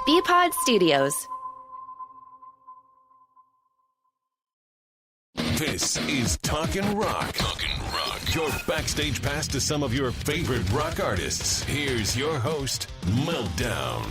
B-Pod Studios. This is Talkin Rock. Talkin Rock. Your backstage pass to some of your favorite rock artists. Here's your host, Meltdown.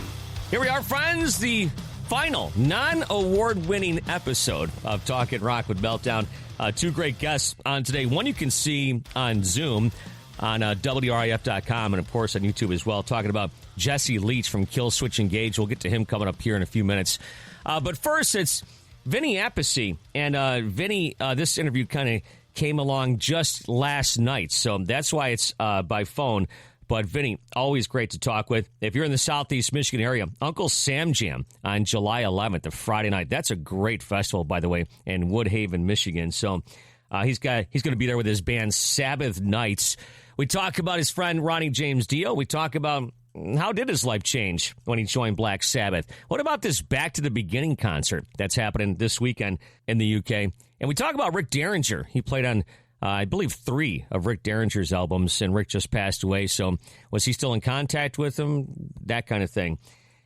Here we are, friends. The final non-award-winning episode of Talkin Rock with Meltdown. Two great guests on today. One you can see on Zoom on WRIF.com and, of course, on YouTube as well, talking about Jesse Leach from Killswitch Engage. We'll get to him coming up here in a few minutes. But first, it's Vinny Appice. And Vinny, this interview kind of came along just last night, so that's why it's by phone. But Vinny, always great to talk with. If you're in the Southeast Michigan area, Uncle Sam Jam on July 11th, a Friday night. That's a great festival, by the way, in Woodhaven, Michigan. So he's going to be there with his band Sabbath Knights. We talk about his friend Ronnie James Dio. We talk about how did his life change when he joined Black Sabbath. What about this Back to the Beginning concert that's happening this weekend in the UK? And we talk about Rick Deringer. He played on, I believe, 3 of Rick Deringer's albums, and Rick just passed away. So was he still in contact with him? That kind of thing.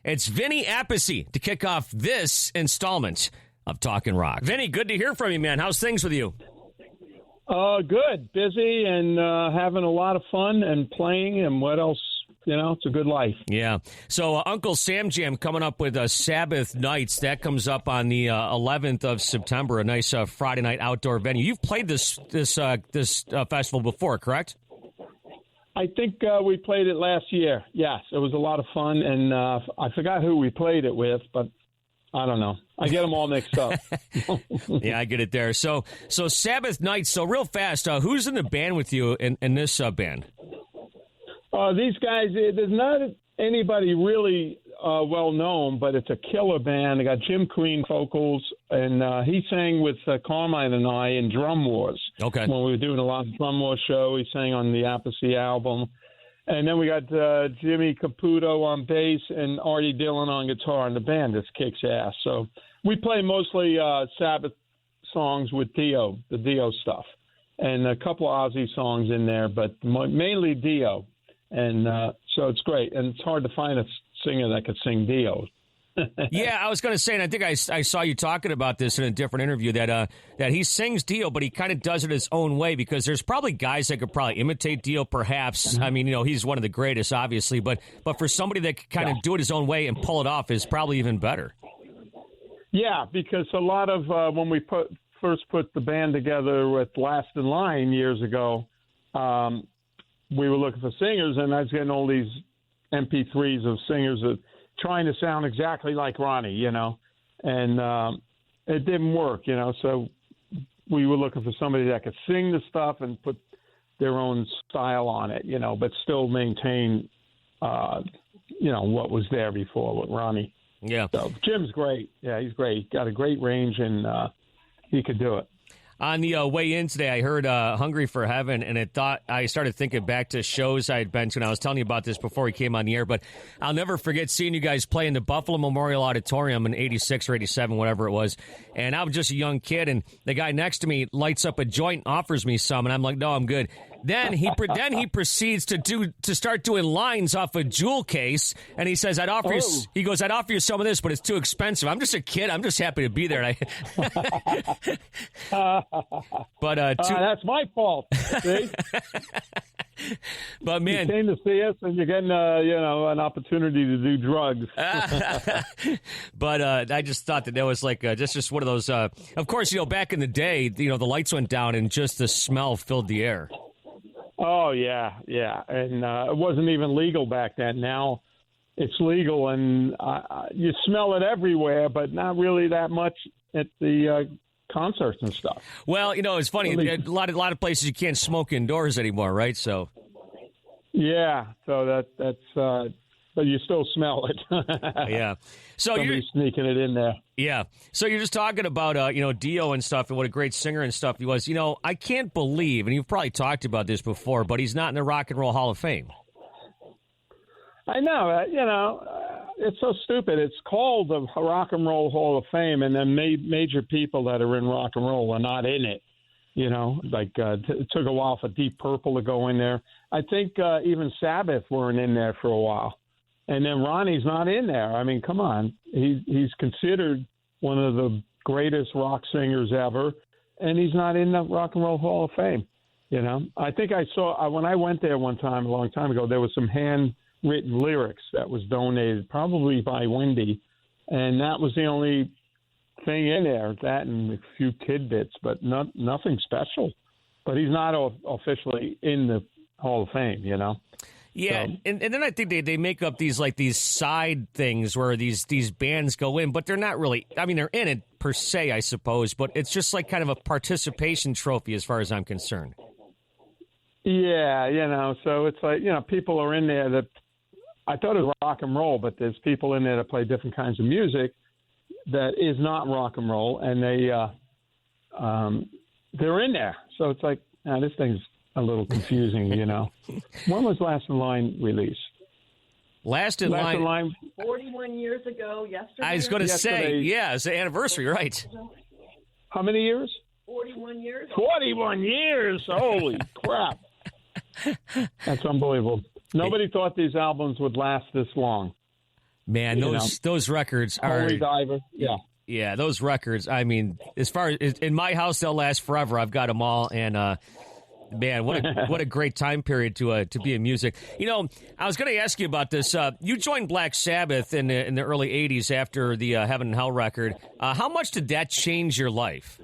It's Vinny Appice to kick off this installment of Talkin Rock. Vinny, good to hear from you, man. How's things with you? Good. Busy and having a lot of fun and playing, and what else? You know, it's a good life. Yeah. So Uncle Sam Jam coming up with Sabbath Nights. That comes up on the 11th of September, a nice Friday night outdoor venue. You've played this festival before, correct? I think we played it last year. Yes, it was a lot of fun, and I forgot who we played it with, but I don't know. I get them all mixed up. Yeah, I get it there. So Sabbath Nights. So real fast, who's in the band with you in this band? These guys, there's not anybody really well known, but it's a killer band. They got Jim Queen vocals, and he sang with Carmine and I in Drum Wars. Okay. When we were doing a lot of Drum Wars show, he sang on the Appice album. And then we got Jimmy Caputo on bass and Artie Dillon on guitar, and the band just kicks ass. So we play mostly Sabbath songs with Dio, the Dio stuff, and a couple of Ozzy songs in there, but mainly Dio. And so it's great. And it's hard to find a singer that could sing Dio. Yeah, I was going to say, and I think I saw you talking about this in a different interview, that he sings Dio, but he kind of does it his own way, because there's probably guys that could probably imitate Dio, perhaps. Mm-hmm. I mean, he's one of the greatest, obviously, but for somebody that could kind of do it his own way and pull it off is probably even better. Yeah, because a lot of when we first put the band together with Last in Line years ago, we were looking for singers, and I was getting all these MP3s of singers that trying to sound exactly like Ronnie, and it didn't work, so we were looking for somebody that could sing the stuff and put their own style on it, but still maintain, what was there before with Ronnie. Yeah. So Jim's great. Yeah, he's great. Got a great range, and he could do it. On the way in today, I heard Hungry for Heaven, and I started thinking back to shows I had been to, and I was telling you about this before we came on the air, but I'll never forget seeing you guys play in the Buffalo Memorial Auditorium in 86 or 87, whatever it was, and I was just a young kid, and the guy next to me lights up a joint, offers me some, and I'm like, no, I'm good. Then he proceeds to start doing lines off a jewel case, and he says, I'd offer you some of this, but it's too expensive. I'm just a kid. I'm just happy to be there. But that's my fault. See? But man, you came to see us, and you're getting an opportunity to do drugs. But I just thought that was like just one of those. Of course, back in the day, the lights went down and just the smell filled the air. Oh yeah, and it wasn't even legal back then. Now it's legal, and you smell it everywhere, but not really that much at the concerts and stuff. Well, it's funny. A lot of places you can't smoke indoors anymore, right? So. Yeah. So that's. But you still smell it. Yeah. So somebody's sneaking it in there. Yeah. So you're just talking about Dio and stuff, and what a great singer and stuff he was. I can't believe, and you've probably talked about this before, but he's not in the Rock and Roll Hall of Fame. I know. It's so stupid. It's called the Rock and Roll Hall of Fame, and then major people that are in rock and roll are not in it. It took a while for Deep Purple to go in there. I think even Sabbath weren't in there for a while. And then Ronnie's not in there. I mean, come on. He's considered one of the greatest rock singers ever, and he's not in the Rock and Roll Hall of Fame. You know, I think I saw when I went there one time, a long time ago, there was some handwritten lyrics that was donated, probably by Wendy, and that was the only thing in there, that and a few tidbits, but nothing special. But he's not officially in the Hall of Fame, you know? Yeah, so. And then I think they make up these side things where these bands go in, but they're not really, I mean, they're in it per se, I suppose, but it's just like kind of a participation trophy as far as I'm concerned. Yeah, you know, so it's like, you know, people are in there that, I thought it was rock and roll, but there's people in there that play different kinds of music that is not rock and roll, and they're in there. So it's like, this thing's a little confusing, you know. When was Last in Line released? Last in Line 41 years ago yesterday. I was going to say, yeah, it's the anniversary, right? How many years? 41 years. 41 years! Holy crap. That's unbelievable. Nobody thought these albums would last this long. Man, those records are... Holy Diver, yeah. Yeah, those records, I mean, as far as in my house, they'll last forever. I've got them all, and man, what a great time period to be in music. You know, I was going to ask you about this. You joined Black Sabbath in the early '80s after the Heaven and Hell record. How much did that change your life?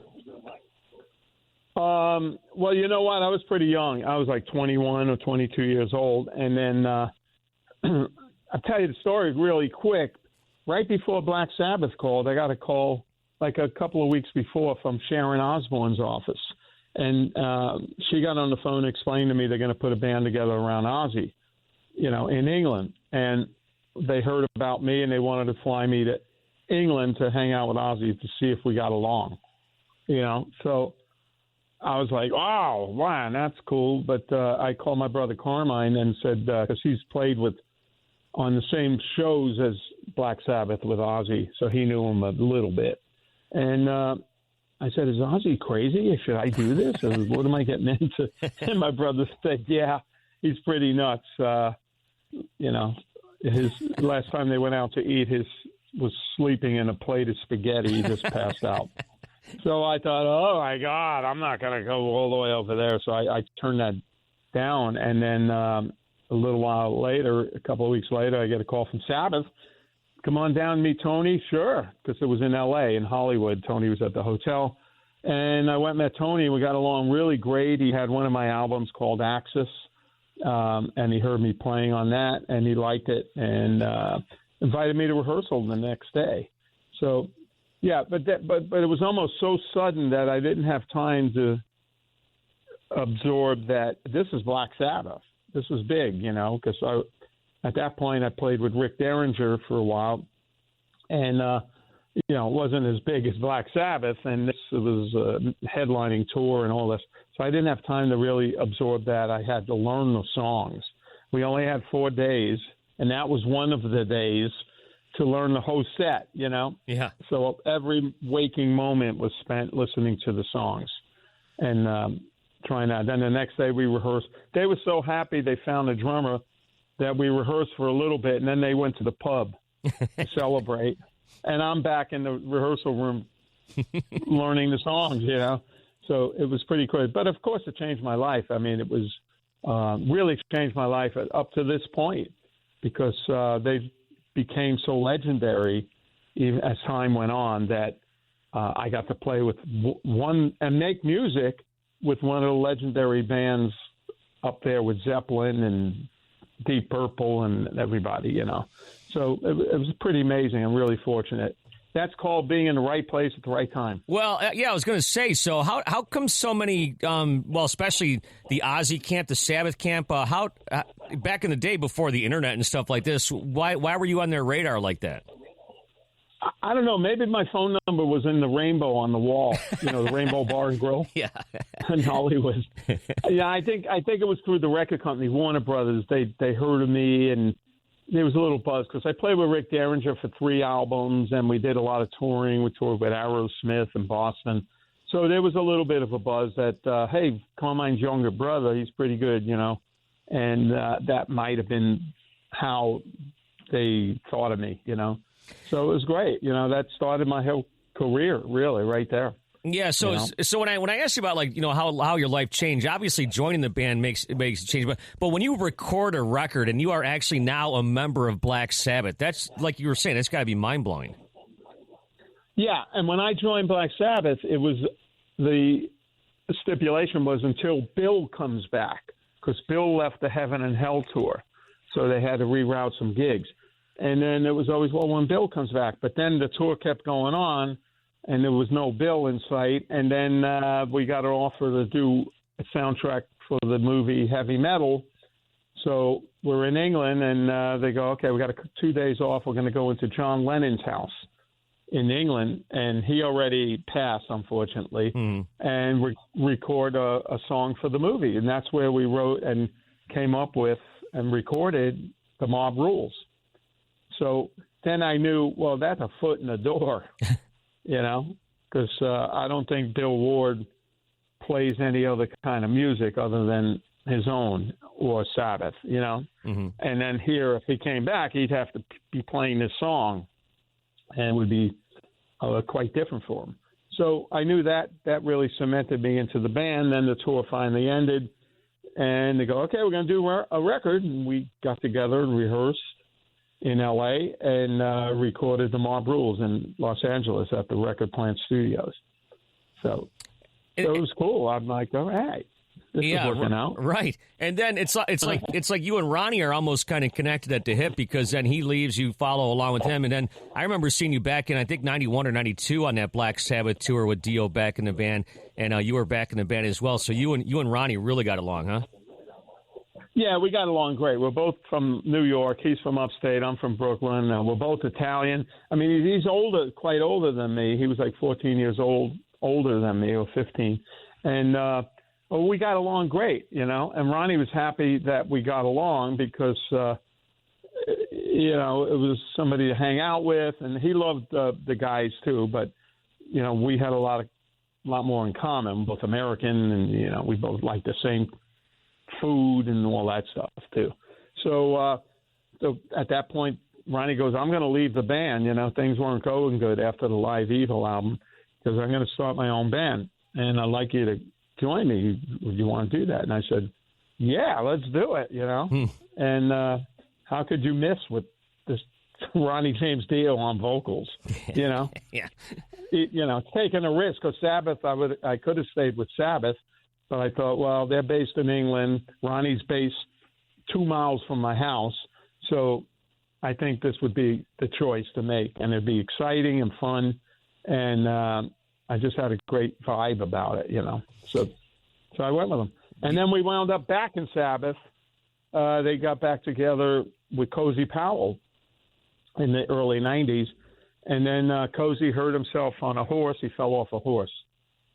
Well, you know what? I was pretty young. I was like 21 or 22 years old, and then I'll tell you the story really quick. Right before Black Sabbath called, I got a call like a couple of weeks before from Sharon Osbourne's office. And she got on the phone and explained to me they're going to put a band together around Ozzy, you know, in England. And they heard about me, and they wanted to fly me to England to hang out with Ozzy to see if we got along, you know. So I was like, wow, that's cool. But I called my brother Carmine and said, because he's played on the same shows as Black Sabbath with Ozzy, so he knew him a little bit. And I said, is Ozzy crazy? Should I do this? Or what am I getting into? And my brother said, yeah, he's pretty nuts. You know, his last time they went out to eat, was sleeping in a plate of spaghetti. He just passed out. So I thought, oh, my God, I'm not going to go all the way over there. So I turned that down. And then a little while later, a couple of weeks later, I get a call from Sabbath. Come on down and meet Tony. Sure, because it was in L.A., in Hollywood. Tony was at the hotel. And I went and met Tony, and we got along really great. He had one of my albums called Axis, and he heard me playing on that, and he liked it, and invited me to rehearsal the next day. So, yeah, but it was almost so sudden that I didn't have time to absorb that this is Black Sabbath. This was big, you know, because at that point I played with Rick Deringer for a while, and you know, it wasn't as big as Black Sabbath, and this was a headlining tour and all this. So I didn't have time to really absorb that. I had to learn the songs. We only had 4 days, and that was one of the days to learn the whole set, you know? Yeah. So every waking moment was spent listening to the songs and trying out. Then the next day we rehearsed. They were so happy they found a drummer that we rehearsed for a little bit, and then they went to the pub to celebrate. And I'm back in the rehearsal room learning the songs, you know. So it was pretty cool. But, of course, it changed my life. I mean, it was really changed my life up to this point because they became so legendary even as time went on that I got to play with one and make music with one of the legendary bands up there with Zeppelin and Deep Purple and everybody, you know. So it was pretty amazing. I'm really fortunate. That's called being in the right place at the right time. Well, yeah, I was going to say, so how come so many, well, especially the Ozzy camp, the Sabbath camp, back in the day before the internet and stuff like this, why were you on their radar like that? I don't know. Maybe my phone number was in the rainbow on the wall, you know, the Rainbow Bar and Grill yeah. in Hollywood. Yeah, I think it was through the record company, Warner Brothers. They heard of me, and there was a little buzz because I played with Rick Deringer for 3 albums, and we did a lot of touring. We toured with Aerosmith in Boston. So there was a little bit of a buzz that, hey, Carmine's younger brother, he's pretty good, you know. And that might have been how they thought of me, So it was great. That started my whole career, really, right there. Yeah, so when I asked you about how your life changed, obviously joining the band makes a change, but when you record a record and you are actually now a member of Black Sabbath, that's like you were saying, that's got to be mind blowing. Yeah, and when I joined Black Sabbath, it was the stipulation was until Bill comes back, because Bill left the Heaven and Hell tour, so they had to reroute some gigs, and then it was always when Bill comes back, but then the tour kept going on. And there was no Bill in sight. And then we got an offer to do a soundtrack for the movie Heavy Metal. So we're in England, and they go, okay, we got 2 days off. We're going to go into John Lennon's house in England. And he already passed, unfortunately, and record a song for the movie. And that's where we wrote and came up with and recorded The Mob Rules. So then I knew, well, that's a foot in the door. Because I don't think Bill Ward plays any other kind of music other than his own or Sabbath, And then here, if he came back, he'd have to be playing this song, and it would be quite different for him. So I knew that really cemented me into the band. Then the tour finally ended, and they go, okay, we're going to do a record. And we got together and rehearsed in L.A. and recorded The Mob Rules in Los Angeles at the Record Plant Studios. So it was cool. I'm like, all right, this is working out. Right. And then it's like you and Ronnie are almost kind of connected at the hip, because then he leaves, you follow along with him. And then I remember seeing you back in, I think, 91 or 92 on that Black Sabbath tour with Dio back in the band, and you were back in the band as well. So you and Ronnie really got along, huh? Yeah, we got along great. We're both from New York. He's from upstate. I'm from Brooklyn. We're both Italian. I mean, he's quite older than me. He was like 14 years older than me, or 15. And we got along great, And Ronnie was happy that we got along because, it was somebody to hang out with. And he loved the guys, too. But, we had a lot more in common, both American and, we both liked the same food and all that stuff too. So at that point, Ronnie goes, I'm going to leave the band. Things weren't going good after the Live Evil album, because I'm going to start my own band, and I'd like you to join me. Would you want to do that? And I said, yeah, let's do it. And how could you miss with this Ronnie James Dio on vocals? Yeah. Taking a risk, because Sabbath, I could have stayed with Sabbath. But I thought, well, they're based in England. Ronnie's based 2 miles from my house. So I think this would be the choice to make. And it'd be exciting and fun. And I just had a great vibe about it, So I went with them. And then we wound up back in Sabbath. They got back together with Cozy Powell in the early 90s. And then Cozy hurt himself on a horse. He fell off a horse.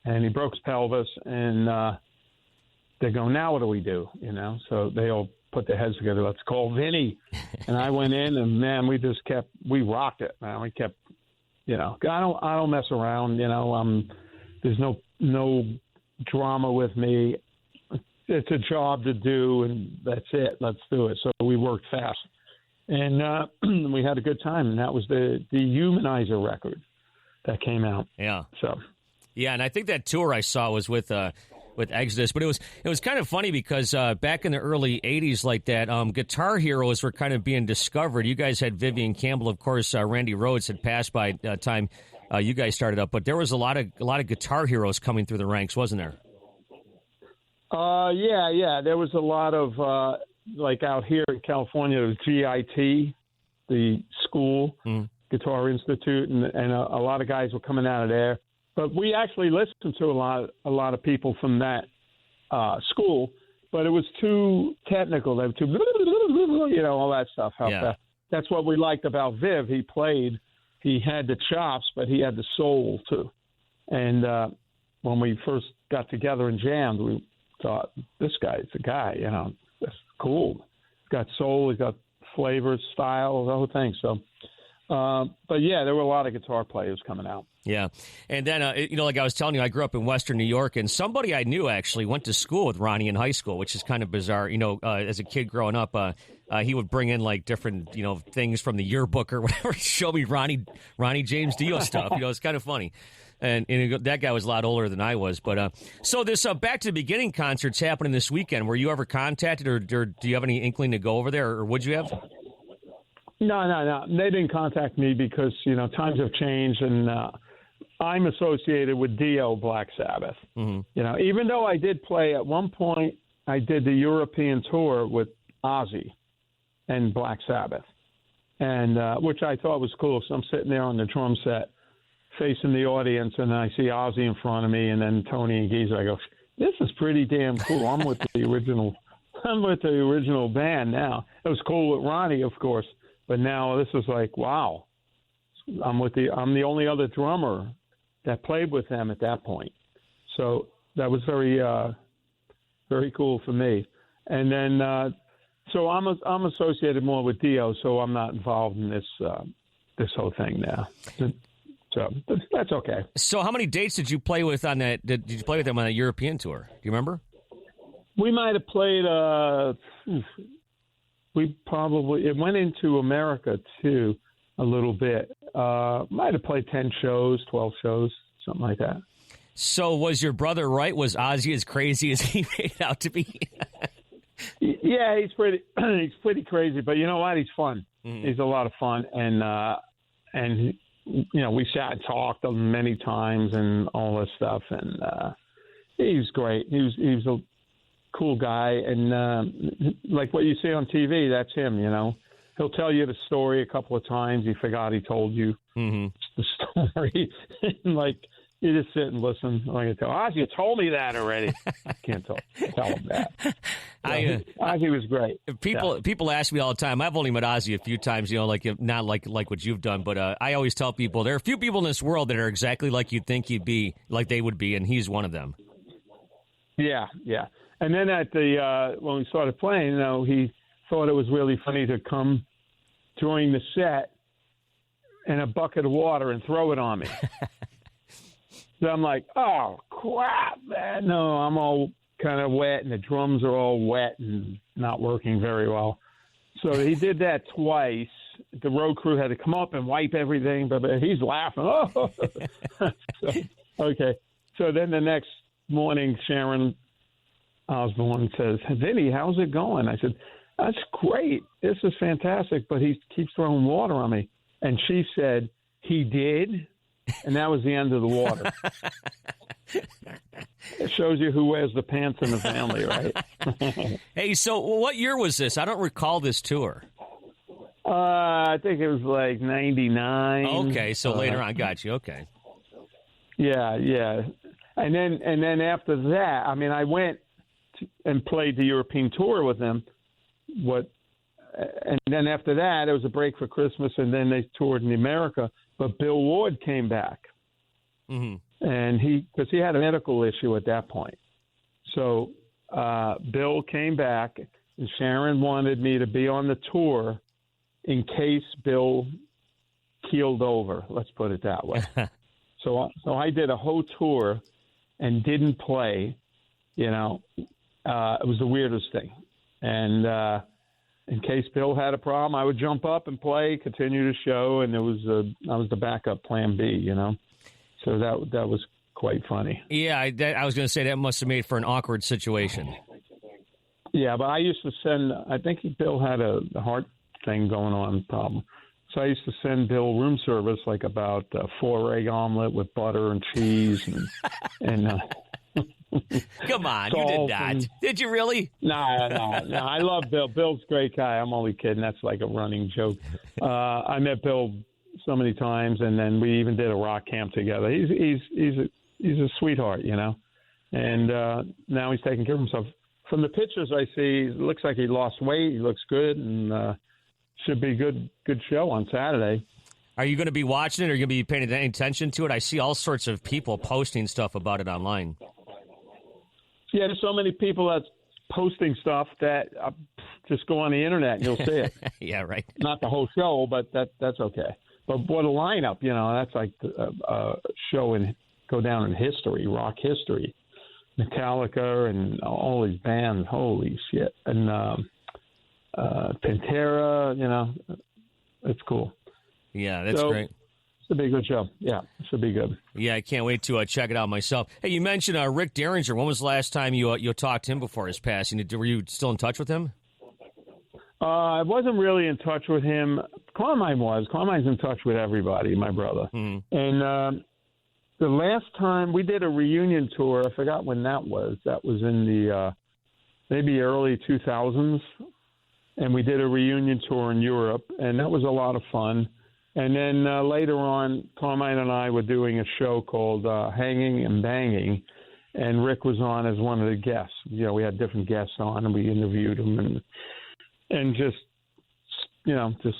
And he broke his pelvis, and they go, now what do we do? So they all put their heads together. Let's call Vinny. And I went in, and man, we rocked it, man. We kept, I don't mess around. There's no drama with me. It's a job to do, and that's it. Let's do it. So we worked fast, and we had a good time. And that was the Humanizer record that came out. Yeah. So. Yeah, and I think that tour I saw was with Exodus, but it was kind of funny because back in the early '80s, like that, guitar heroes were kind of being discovered. You guys had Vivian Campbell, of course. Randy Rhoads had passed by time you guys started up, but there was a lot of guitar heroes coming through the ranks, wasn't there? Yeah. There was a lot of like out here in California, there was GIT, the school Guitar Institute, and a lot of guys were coming out of there. But we actually listened to a lot of people from that school, but it was too technical. They were too, all that stuff. That's what we liked about Viv. He had the chops, but he had the soul too. And when we first got together and jammed, we thought, this guy's the guy. That's cool. He's got soul. He's got flavor, style, the whole thing. So But yeah, there were a lot of guitar players coming out. Yeah. And then, like I was telling you, I grew up in Western New York, and somebody I knew actually went to school with Ronnie in high school, which is kind of bizarre. As a kid growing up, he would bring in like different, things from the yearbook or whatever to show me Ronnie James Dio stuff. It's kind of funny. And that guy was a lot older than I was. But so this Back to the Beginning concert's happening this weekend. Were you ever contacted, or do you have any inkling to go over there, or would you have? No. They didn't contact me because, times have changed, and I'm associated with Dio, Black Sabbath. Mm-hmm. Even though I did play at one point, I did the European tour with Ozzy and Black Sabbath, and which I thought was cool. So I'm sitting there on the drum set facing the audience, and I see Ozzy in front of me, and then Tony and Geezer. I go, this is pretty damn cool. I'm with the original band now. It was cool with Ronnie, of course. But now this is like, wow, I'm the only other drummer that played with them at that point. So that was very, very cool for me. And then, so I'm associated more with Dio, so I'm not involved in this whole thing now. So that's okay. So how many dates did you play with on that? Did you play with them on that European tour? Do you remember? We might have played. It went into America too a little bit. Might have played 10 shows, 12 shows, something like that. So was your brother right? Was Ozzy as crazy as he made out to be? Yeah, he's pretty crazy, but you know what? He's fun. Mm-hmm. He's a lot of fun, and we sat and talked many times and all this stuff, and he was great. He was a cool guy, and like what you see on TV, that's him. He'll tell you the story a couple of times. He forgot he told you the story, and like you just sit and listen. Like I tell Ozzy, you told me that already. I can't tell him that. Ozzy was great. People ask me all the time. I've only met Ozzy a few times. Not like what you've done, but I always tell people there are a few people in this world that are exactly like you'd think you'd be, like they would be, and he's one of them. Yeah. And then at when we started playing, he thought it was really funny to come during the set in a bucket of water and throw it on me. So I'm like, oh, crap, man. No, I'm all kind of wet, and the drums are all wet and not working very well. So he did that twice. The road crew had to come up and wipe everything, but he's laughing. Oh, okay. So then the next morning, Sharon Osbourne says, Vinny, how's it going? I said, that's great. This is fantastic, but he keeps throwing water on me. And she said, he did? And that was the end of the water. It shows you who wears the pants in the family, right? Hey, so what year was this? I don't recall this tour. I think it was like 99. Okay, so later on. Got you. Okay. Yeah. And then after that, I went and played the European tour with them. And then after that, it was a break for Christmas, and then they toured in America. But Bill Ward came back, and because he had a medical issue at that point. So Bill came back, and Sharon wanted me to be on the tour in case Bill keeled over. Let's put it that way. So I did a whole tour and didn't play. It was the weirdest thing. And in case Bill had a problem, I would jump up and play, continue the show, and I was the backup plan B, So that was quite funny. Yeah, I was going to say that must have made for an awkward situation. Yeah, but I used to send. I think Bill had a heart thing going on problem, so I used to send Bill room service, like about 4-egg omelet with butter and cheese and. Come on, you did not. Did you really? No. I love Bill. Bill's a great guy. I'm only kidding. That's like a running joke. I met Bill so many times, and then we even did a rock camp together. He's a sweetheart, And now he's taking care of himself. From the pictures I see, it looks like he lost weight. He looks good, and should be good show on Saturday. Are you going to be watching it? Or are you going to be paying any attention to it? I see all sorts of people posting stuff about it online. Yeah, there's so many people that's posting stuff that just go on the internet and you'll see it. Yeah, right. Not the whole show, but that's okay. But what a lineup, that's like a show go down in history, rock history. Metallica and all these bands, holy shit. And Pantera, it's cool. Yeah, that's great. It's a big good show. Yeah, it should be good. Yeah, I can't wait to check it out myself. Hey, you mentioned Rick Deringer. When was the last time you talked to him before his passing? Were you still in touch with him? I wasn't really in touch with him. Carmine was. Carmine's in touch with everybody, my brother. Mm-hmm. And the last time we did a reunion tour, I forgot when that was. That was in the maybe early 2000s. And we did a reunion tour in Europe, and that was a lot of fun. And then later on, Carmine and I were doing a show called Hanging and Banging, and Rick was on as one of the guests. We had different guests on, and we interviewed him and just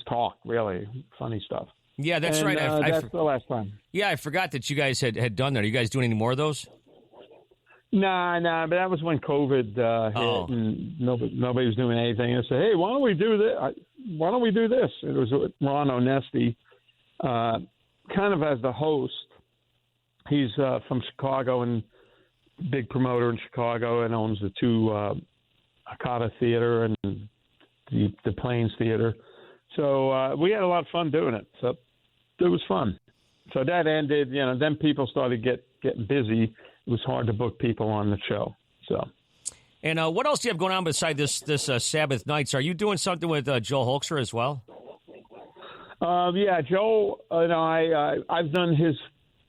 talk, really funny stuff. Yeah, that's right. That's the last time. Yeah, I forgot that you guys had done that. Are you guys doing any more of those? Nah, but that was when COVID hit, and nobody was doing anything. I said, hey, why don't we do this? Why don't we do this? It was with Ron Onesti, kind of as the host. He's from Chicago and big promoter in Chicago and owns the two Akata Theater and the Plains Theater. So we had a lot of fun doing it. So it was fun. So that ended, then people started getting busy. It was hard to book people on the show. So, and what else do you have going on beside this Sabbath Knights? Are you doing something with Joel Hoakstra as well? Yeah, Joel. I've done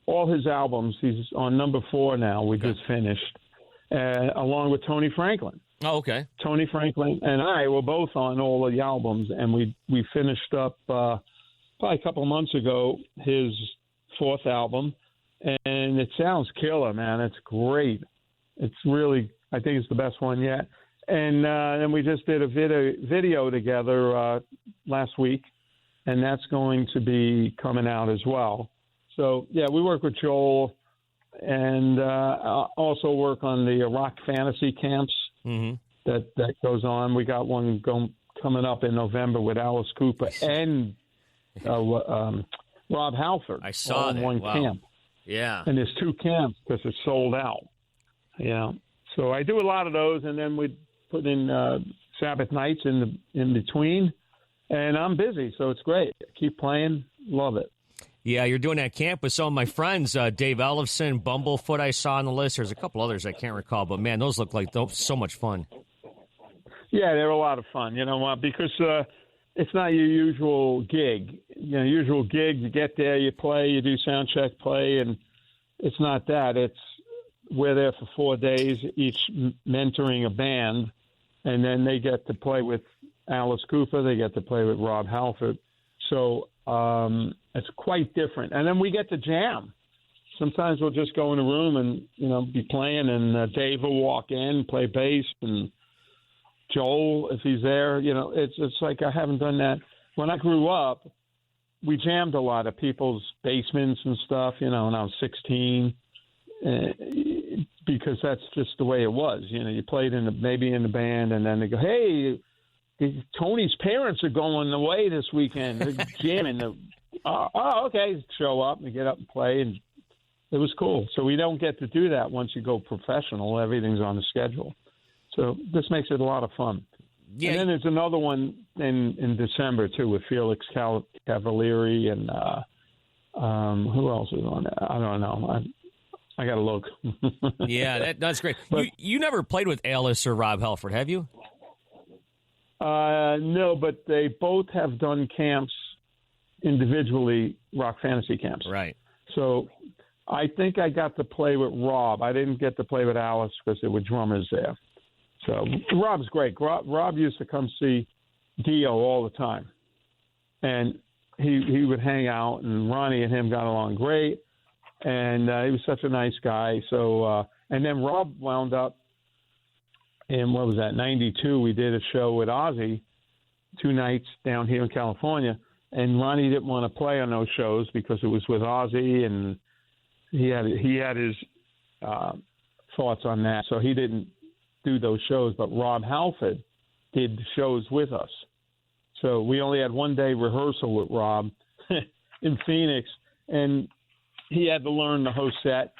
all his albums. He's on number 4 now. We just finished, along with Tony Franklin. Oh, okay. Tony Franklin and I were both on all of the albums, and we finished up probably a couple of months ago his 4th album. And it sounds killer, man. It's great. It's really, I think it's the best one yet. And then we just did a video together last week, and that's going to be coming out as well. So, yeah, we work with Joel and also work on the rock fantasy camps that goes on. We got one coming up in November with Alice Cooper and Rob Halford. I saw that. One camp. Yeah. And there's 2 camps because it's sold out. So I do a lot of those, and then we put in Sabbath Knights in between, and I'm busy, so it's great. Keep playing. Love it. Yeah, you're doing that camp with some of my friends, Dave Ellefson, Bumblefoot I saw on the list. There's a couple others I can't recall, but, man, those look like so much fun. Yeah, they're a lot of fun. You know what? Because it's not your usual gig. Usual gig, you get there, you play, you do sound check, play, and it's not that. We're there for 4 days, each mentoring a band, and then they get to play with Alice Cooper, they get to play with Rob Halford. So it's quite different. And then we get to jam. Sometimes we'll just go in a room and, be playing, and Dave will walk in, play bass, and Joel, if he's there, it's like I haven't done that. When I grew up, we jammed a lot of people's basements and stuff, when I was 16, because that's just the way it was. You played maybe in the band, and then they go, hey, Tony's parents are going away this weekend. They're jamming. Okay, show up and get up and play, and it was cool. So we don't get to do that once you go professional. Everything's on the schedule. So this makes it a lot of fun. Yeah. And then there's another one in December, too, with Felix Cavalieri and who else is on that? I don't know. I got to look. Yeah, that's great. But, you never played with Alice or Rob Halford, have you? No, but they both have done camps individually, rock fantasy camps. Right. So I think I got to play with Rob. I didn't get to play with Alice because there were drummers there. So Rob's great. Rob used to come see Dio all the time, and he would hang out, and Ronnie and him got along great, and he was such a nice guy. So and then Rob wound up in, what was that, 92, we did a show with Ozzy 2 nights down here in California, and Ronnie didn't want to play on those shows because it was with Ozzy, and he had his thoughts on that, so he didn't do those shows, but Rob Halford did shows with us. So we only had 1 day rehearsal with Rob, in Phoenix, and he had to learn the whole set.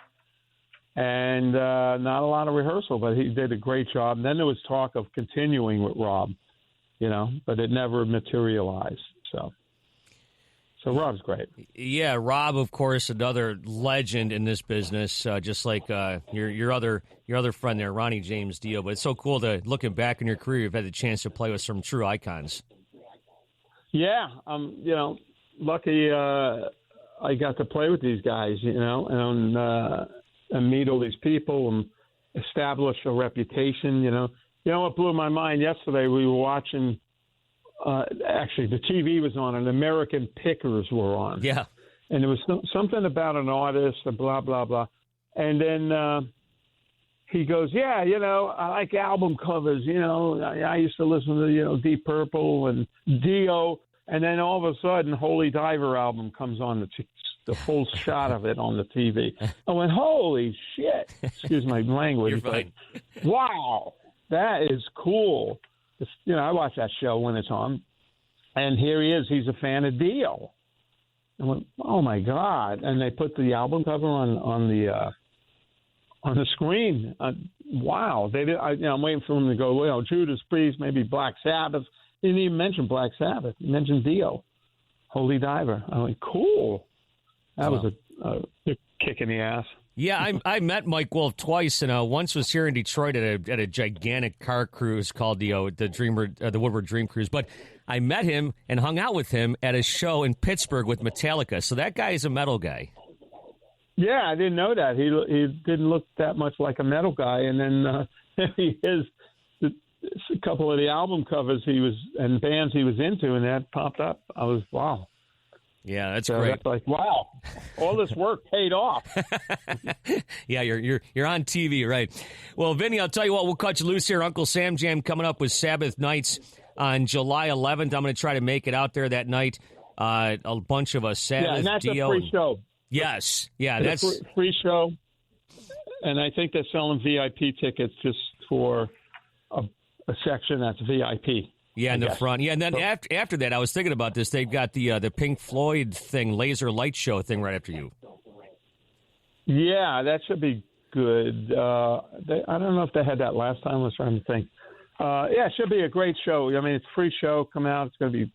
And not a lot of rehearsal, but he did a great job. And then there was talk of continuing with Rob, but it never materialized. So Rob's great. Yeah, Rob, of course, another legend in this business, just like your other friend there, Ronnie James Dio. But it's so cool to, looking back in your career, you've had the chance to play with some true icons. Yeah, lucky I got to play with these guys, and meet all these people and establish a reputation, what blew my mind yesterday, we were watching, actually the TV was on and American Pickers were on. Yeah. And there was something about an artist and blah, blah, blah. And then he goes, yeah, I like album covers, I used to listen to, Deep Purple and Dio. And then all of a sudden, Holy Diver album comes on, the full shot of it on the TV. I went, holy shit. Excuse my language. You're fine. But, wow, that is cool. I watch that show when it's on. And here he is. He's a fan of Dio. I went, oh, my God. And they put the album cover on the screen. Wow. I'm waiting for them to go, Judas Priest, maybe Black Sabbath. He didn't even mention Black Sabbath. He mentioned Dio, Holy Diver. I went, cool. That was a kick in the ass. Yeah, I met Mike Wolf twice, and once was here in Detroit at a gigantic car cruise called the Woodward Dream Cruise. But I met him and hung out with him at a show in Pittsburgh with Metallica. So that guy is a metal guy. Yeah, I didn't know that. He didn't look that much like a metal guy, and then he is. A couple of the album covers and bands he was into, and that popped up. I was, wow. Yeah, that's great. That's like, wow, all this work paid off. Yeah, you're on TV, right? Well, Vinny, I'll tell you what, we'll cut you loose here. Uncle Sam Jam coming up with Sabbath Knights on July 11th. I'm going to try to make it out there that night. A bunch of us, Sabbath, yeah, and that's Dio, a free show. Yes, yeah, that's a free show, and I think they're selling VIP tickets just for a section that's VIP. Yeah, in the front. Yeah, and then after that, I was thinking about this. They've got the Pink Floyd thing, laser light show thing right after you. Yeah, that should be good. I don't know if they had that last time. I was trying to think. Yeah, it should be a great show. I mean, it's a free show. Come out. It's going to be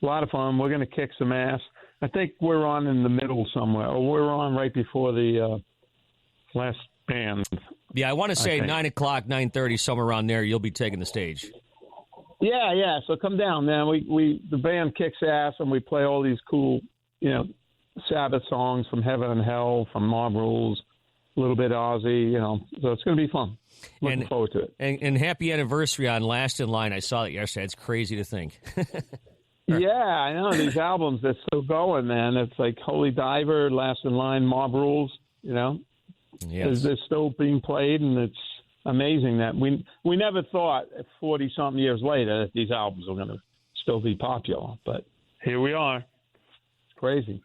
a lot of fun. We're going to kick some ass. I think we're on in the middle somewhere, or we're on right before the last band. Yeah, I want to say 9 o'clock, 9:30, somewhere around there. You'll be taking the stage. Yeah. So come down, man. The band kicks ass, and we play all these cool, Sabbath songs from Heaven and Hell, from Mob Rules, a little bit Ozzy, So it's going to be fun. Looking forward to it. And happy anniversary on Last in Line. I saw that yesterday. It's crazy to think. Yeah, I know. These albums, they're still going, man. It's like Holy Diver, Last in Line, Mob Rules, Yes. They're still being played, and it's amazing that we never thought 40-something years later that these albums were going to still be popular. But here we are. It's crazy.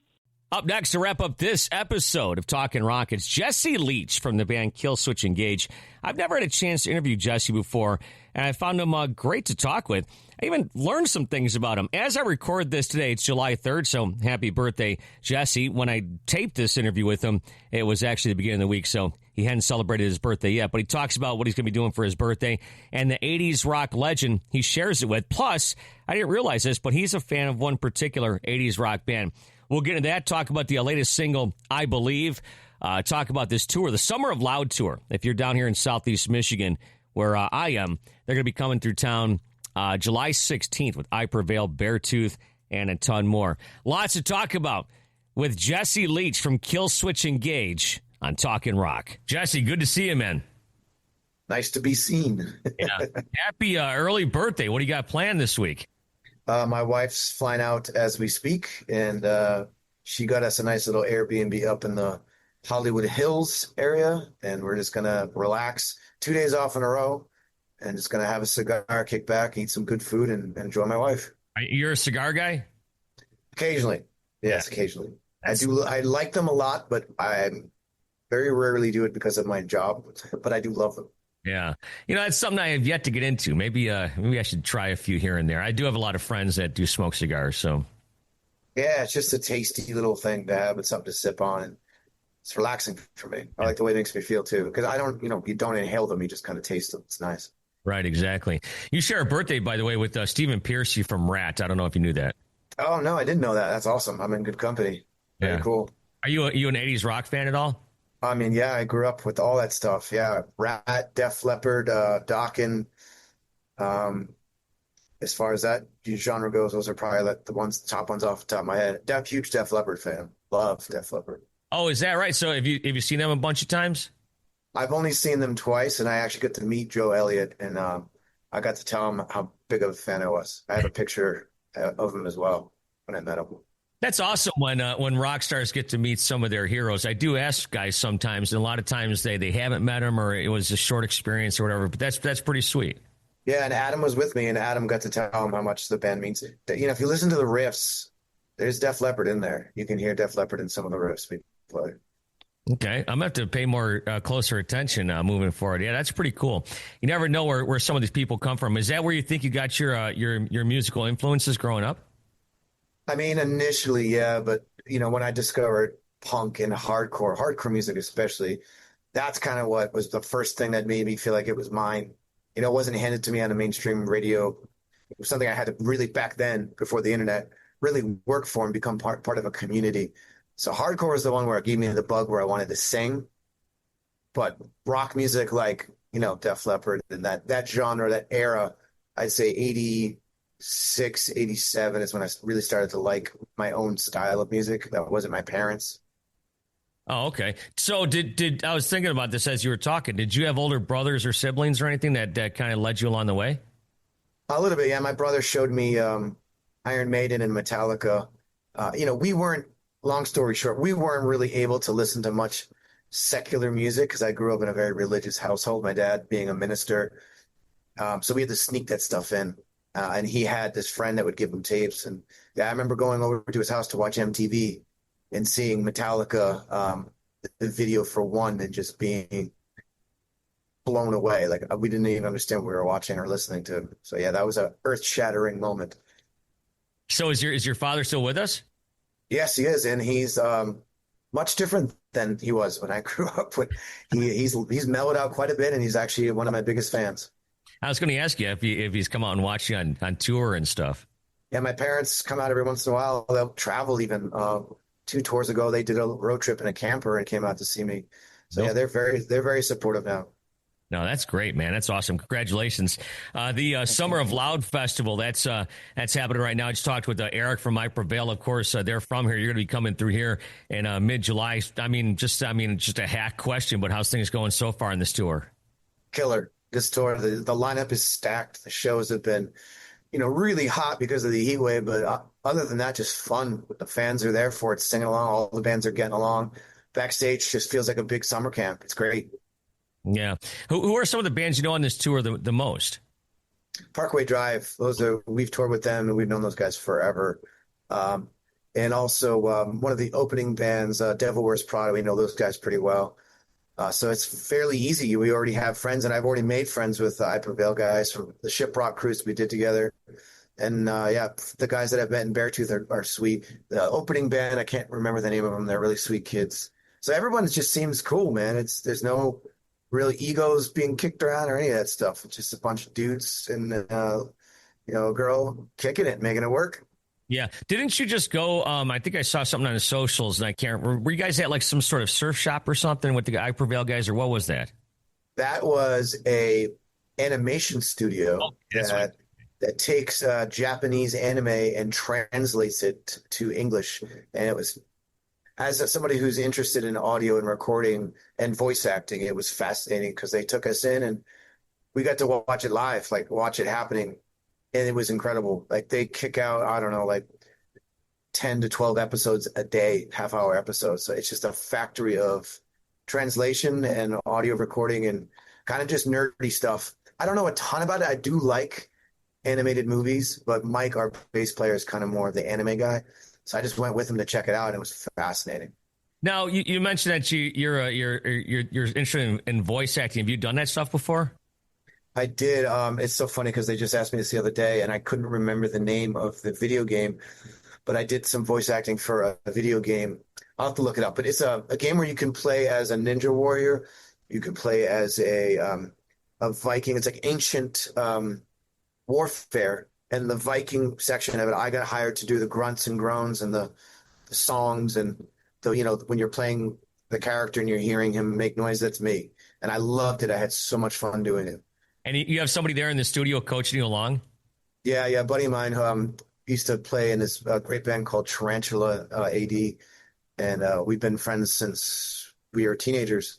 Up next to wrap up this episode of Talkin Rock, it's Jesse Leach from the band Killswitch Engage. I've never had a chance to interview Jesse before, and I found him great to talk with. I even learned some things about him. As I record this today, it's July 3rd, so happy birthday, Jesse. When I taped this interview with him, it was actually the beginning of the week, so he hadn't celebrated his birthday yet, but he talks about what he's going to be doing for his birthday and the 80s rock legend he shares it with. Plus, I didn't realize this, but he's a fan of one particular 80s rock band. We'll get into that, talk about the latest single, I Believe, talk about this tour, the Summer of Loud tour. If you're down here in Southeast Michigan, where I am, they're going to be coming through town July 16th with I Prevail, Beartooth, and a ton more. Lots to talk about with Jesse Leach from Killswitch Engage on Talkin Rock. Jesse, good to see you, man. Nice to be seen. Yeah. Happy early birthday. What do you got planned this week? My wife's flying out as we speak, and she got us a nice little Airbnb up in the Hollywood Hills area, and we're just going to relax 2 days off in a row and just going to have a cigar, kick back, eat some good food, and enjoy my wife. You're a cigar guy? Occasionally. Yes, occasionally. I like them a lot, but I very rarely do it because of my job, but I do love them. Yeah. It's something I have yet to get into. Maybe I should try a few here and there. I do have a lot of friends that do smoke cigars, so. Yeah, it's just a tasty little thing to have and something to sip on. And it's relaxing for me. I like the way it makes me feel too. Because I don't, you don't inhale them. You just kind of taste them. It's nice. Right, exactly. You share a birthday, by the way, with Stephen Pearcy from Rat. I don't know if you knew that. Oh, no, I didn't know that. That's awesome. I'm in good company. Very cool. Are you an 80s rock fan at all? I mean, yeah, I grew up with all that stuff. Yeah, Rat, Def Leppard, Dokken. As far as that genre goes, those are probably the top ones off the top of my head. Huge Def Leppard fan. Love Def Leppard. Oh, is that right? So have you seen them a bunch of times? I've only seen them twice, and I actually got to meet Joe Elliott, and I got to tell him how big of a fan I was. I have a picture of him as well when I met him. That's awesome when rock stars get to meet some of their heroes. I do ask guys sometimes, and a lot of times they haven't met him or it was a short experience or whatever, but that's pretty sweet. Yeah, and Adam was with me, and Adam got to tell him how much the band means. If you listen to the riffs, there's Def Leppard in there. You can hear Def Leppard in some of the riffs we play. Okay, I'm going to have to pay more closer attention moving forward. Yeah, that's pretty cool. You never know where some of these people come from. Is that where you think you got your musical influences growing up? I mean, initially, yeah, but when I discovered punk and hardcore music especially, that's kind of what was the first thing that made me feel like it was mine. It wasn't handed to me on a mainstream radio. It was something I had to really, back then, before the internet, really work for and become part of a community. So hardcore was the one where it gave me the bug where I wanted to sing. But rock music like, Def Leppard and that genre, that era, I'd say 86, 87 is when I really started to like my own style of music. That wasn't my parents'. Oh, okay. So did I was thinking about this as you were talking. Did you have older brothers or siblings or anything that kind of led you along the way? A little bit, yeah. My brother showed me Iron Maiden and Metallica. We weren't, long story short, we weren't really able to listen to much secular music because I grew up in a very religious household, my dad being a minister. So we had to sneak that stuff in. And he had this friend that would give him tapes. And yeah, I remember going over to his house to watch MTV and seeing Metallica, the video for One, and just being blown away. Like we didn't even understand what we were watching or listening to. So yeah, that was an earth-shattering moment. So is your father still with us? Yes, he is, and he's much different than he was when I grew up. He's mellowed out quite a bit, and he's actually one of my biggest fans. I was going to ask you if he's come out and watched you on tour and stuff. Yeah, my parents come out every once in a while. They'll travel even. 2 tours ago, they did a road trip in a camper and came out to see me. So yeah, they're very supportive now. No, that's great, man. That's awesome. Congratulations. The Summer of Loud Festival, that's happening right now. I just talked with Eric from I Prevail. Of course, they're from here. You're going to be coming through here in mid-July. Just a hack question, but how's things going so far in this tour? Killer. This tour, the lineup is stacked. The shows have been, really hot because of the heat wave, but other than that, just fun. The fans are there for it, singing along. All the bands are getting along. Backstage just feels like a big summer camp. It's great. Yeah. Who are some of the bands on this tour the most? Parkway Drive. We've toured with them and we've known those guys forever. And also one of the opening bands, Devil Wears Prada. We know those guys pretty well. So it's fairly easy. We already have friends, and I've already made friends with I Prevail guys from the Shiprock cruise we did together. And the guys that I've met in Beartooth are sweet. The opening band, I can't remember the name of them. They're really sweet kids. So everyone just seems cool, man. There's no real egos being kicked around or any of that stuff. It's just a bunch of dudes and a girl kicking it, making it work. Yeah. Didn't you just go, I think I saw something on the socials and I can't remember. Were you guys at like some sort of surf shop or something with the I Prevail guys, or what was that? That was a animation studio that takes Japanese anime and translates it to English. And it was, as somebody who's interested in audio and recording and voice acting, it was fascinating because they took us in and we got to watch it live, watch it happening. And it was incredible. They kick out, I don't know, 10 to 12 episodes a day, half-hour episodes. So it's just a factory of translation and audio recording and kind of just nerdy stuff. I don't know a ton about it. I do like animated movies, but Mike, our bass player, is kind of more of the anime guy. So I just went with him to check it out, and it was fascinating. Now, you mentioned that you're interested in voice acting. Have you done that stuff before? I did. It's so funny because they just asked me this the other day, and I couldn't remember the name of the video game. but I did some voice acting for a video game. I'll have to look it up, but it's a game where you can play as a ninja warrior. You can play as a Viking. It's like ancient warfare, and the Viking section of it, I got hired to do the grunts and groans and the songs, and when you're playing the character and you're hearing him make noise, that's me. And I loved it. I had so much fun doing it. And you have somebody there in the studio coaching you along? Yeah, a buddy of mine who used to play in this great band called Tarantula AD, and we've been friends since we were teenagers.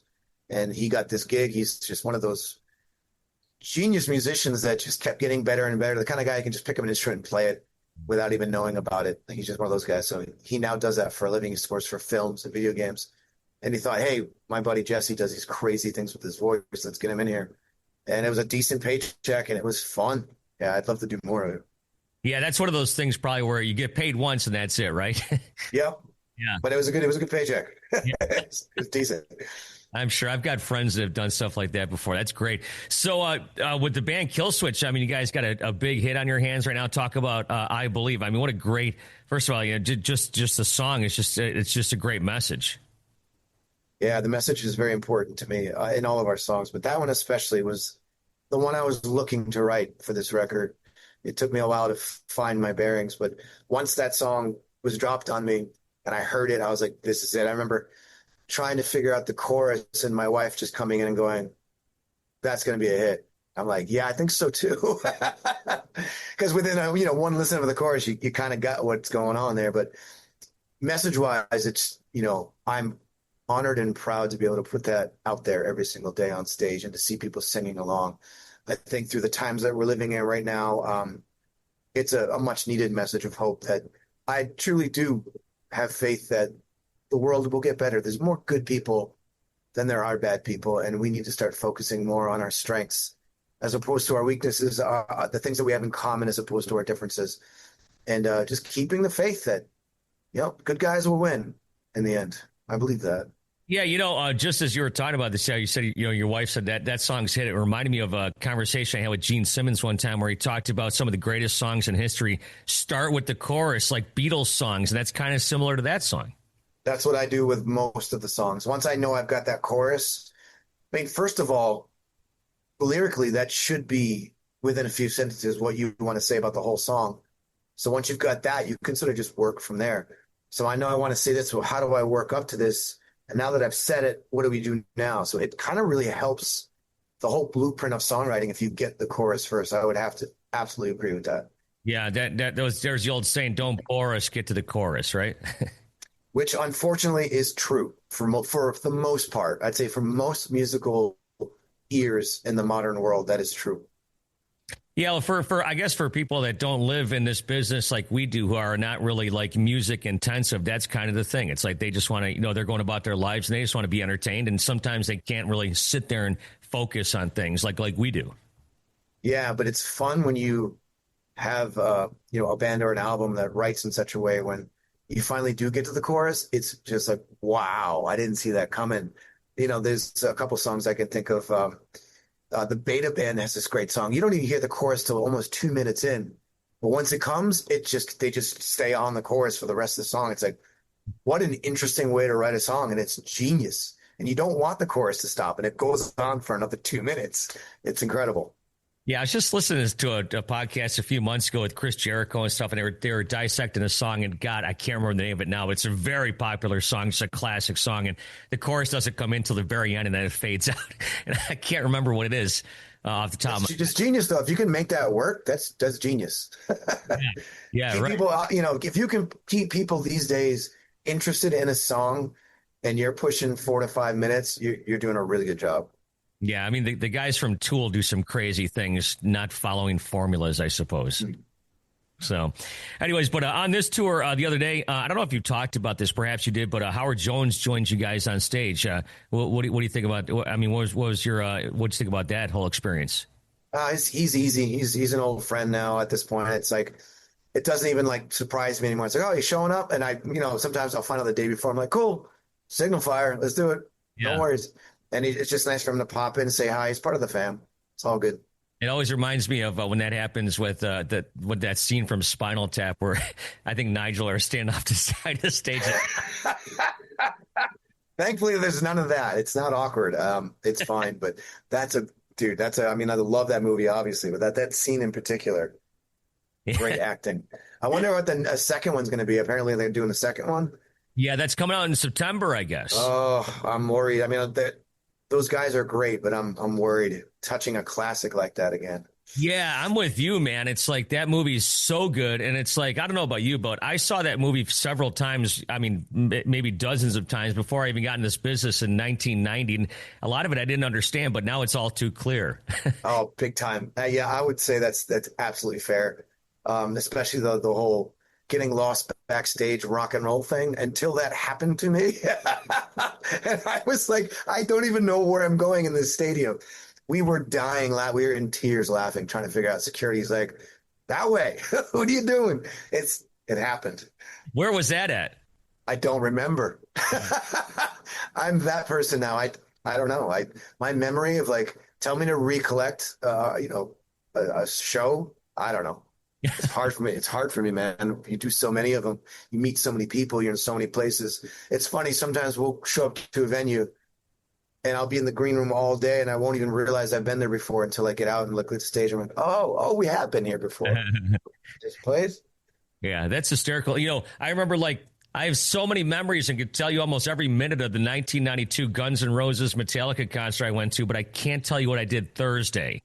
And he got this gig. He's just one of those genius musicians that just kept getting better and better. The kind of guy who can just pick up an instrument and play it without even knowing about it. He's just one of those guys. So he now does that for a living. He scores for films and video games. And he thought, hey, my buddy Jesse does these crazy things with his voice. Let's get him in here. And it was a decent paycheck, and it was fun. Yeah, I'd love to do more of it. Yeah, that's one of those things probably where you get paid once and that's it, right? Yep. Yeah. But it was a good paycheck. Yeah. It was decent. I'm sure. I've got friends that have done stuff like that before. That's great. So with the band Killswitch, I mean, you guys got a big hit on your hands right now. Talk about I Believe. I mean, what a great, first of all, just the song is it's just a great message. Yeah, the message is very important to me in all of our songs, but that one especially was the one I was looking to write for this record. It took me a while to find my bearings, but once that song was dropped on me and I heard it, I was like, this is it. I remember trying to figure out the chorus and my wife just coming in and going, that's going to be a hit. I'm like, yeah, I think so too. Because within one listen of the chorus, you kind of got what's going on there. But message wise, it's, I'm honored and proud to be able to put that out there every single day on stage and to see people singing along. I think through the times that we're living in right now, it's a much needed message of hope that I truly do have faith that the world will get better. There's more good people than there are bad people, and we need to start focusing more on our strengths as opposed to our weaknesses, the things that we have in common as opposed to our differences, and just keeping the faith that, good guys will win in the end. I believe that. Yeah, just as you were talking about this, you said, your wife said that song's hit. It reminded me of a conversation I had with Gene Simmons one time where he talked about some of the greatest songs in history start with the chorus, like Beatles songs, and that's kind of similar to that song. That's what I do with most of the songs. Once I know I've got that chorus, I mean, first of all, lyrically, that should be within a few sentences what you want to say about the whole song. So once you've got that, you can sort of just work from there. So I know I want to say this, so how do I work up to this? And now that I've said it, what do we do now? So it kind of really helps the whole blueprint of songwriting if you get the chorus first. I would have to absolutely agree with that. Yeah, there's the old saying, don't bore us, get to the chorus, right? Which unfortunately is true for the most part. I'd say for most musical ears in the modern world, that is true. Yeah, well, for I guess for people that don't live in this business like we do, who are not really like music intensive, that's kind of the thing. It's like they just want to, they're going about their lives and they just want to be entertained. And sometimes they can't really sit there and focus on things like we do. Yeah, but it's fun when you have, a band or an album that writes in such a way when you finally do get to the chorus, it's just like, wow, I didn't see that coming. There's a couple songs I can think of. The Beta Band has this great song. You don't even hear the chorus till almost 2 minutes in. But once it comes, they just stay on the chorus for the rest of the song. It's like, what an interesting way to write a song. And it's genius. And you don't want the chorus to stop. And it goes on for another 2 minutes. It's incredible. Yeah, I was just listening to a podcast a few months ago with Chris Jericho and stuff, and they were dissecting a song, and God, I can't remember the name of it now, but it's a very popular song. It's a classic song, and the chorus doesn't come in till the very end, and then it fades out. And I can't remember what it is off the top. It's just genius, though. If you can make that work, that's genius. Yeah, keep right. People, if you can keep people these days interested in a song, and you're pushing 4 to 5 minutes, you're doing a really good job. Yeah, I mean, the guys from Tool do some crazy things, not following formulas, I suppose. So, anyways, but on this tour the other day, I don't know if you talked about this, perhaps you did, but Howard Jones joined you guys on stage. What do you think about? I mean, what did you think about that whole experience? He's easy. He's an old friend now. At this point, it's like it doesn't even surprise me anymore. It's like, oh, he's showing up, and I, sometimes I'll find out the day before. I'm like, cool, signal fire, let's do it. Yeah. No worries. And it's just nice for him to pop in and say hi. He's part of the fam. It's all good. It always reminds me of when that happens with that scene from Spinal Tap where I think Nigel are standing off the side of the stage. Thankfully, there's none of that. It's not awkward. It's fine. But I mean, I love that movie, obviously, but that scene in particular, great acting. I wonder what the second one's going to be. Apparently, they're doing the second one. Yeah, that's coming out in September, I guess. Oh, I'm worried. I mean, those guys are great, but I'm worried touching a classic like that again. Yeah, I'm with you, man. It's like that movie is so good. And it's like, I don't know about you, but I saw that movie several times. I mean, maybe dozens of times before I even got in this business in 1990. And a lot of it I didn't understand, but now it's all too clear. Oh, big time. Yeah, I would say that's absolutely fair. Especially the whole getting lost backstage rock and roll thing until that happened to me. And I was like, I don't even know where I'm going in this stadium. We were dying. We were in tears laughing, trying to figure out. Security's like, that way. What are you doing? It happened. Where was that at? I don't remember. I'm that person now. I don't know. My memory of like, tell me to recollect, a show. I don't know. It's hard for me. It's hard for me, man. You do so many of them. You meet so many people. You're in so many places. It's funny. Sometimes we'll show up to a venue and I'll be in the green room all day and I won't even realize I've been there before until I get out and look at the stage and I'm like, oh, we have been here before. This place? Yeah, that's hysterical. I remember I have so many memories and could tell you almost every minute of the 1992 Guns N' Roses Metallica concert I went to, but I can't tell you what I did Thursday.